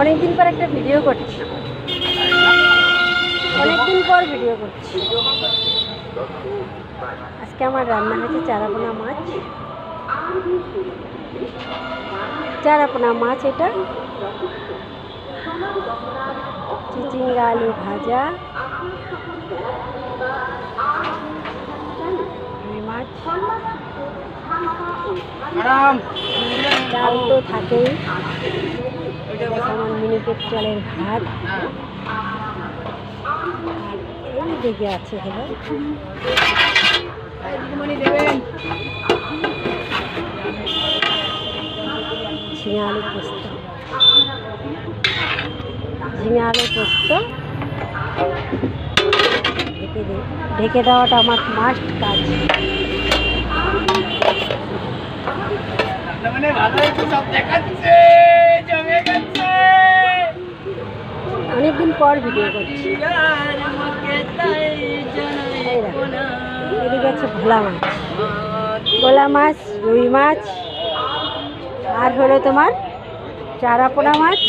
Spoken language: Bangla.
অনেকদিন পর একটা ভিডিও করছি, অনেকদিন পর ভিডিও করছি। আজকে আমার রান্না হয়েছে চারাপোনা মাছ। চারাপোনা মাছ, এটা চিচিঙ্গা আলু ভাজা, মাছ, ডাল তো থাকেই, আমার মিনিকেট চালের ভাত, আর এই দিকে আছে হলো ঝিঙে আলু পোস্ত। ঝিঙে আলু পোস্ত ঢেকে দেওয়াটা আমার মাস্ট কাজ। অনেকদিন পর ভিডিও করছি। এদিকে আছে ভোলা মাছ, ভোলা মাছ, রুই মাছ, আর হলো তোমার চারাপোনা মাছ।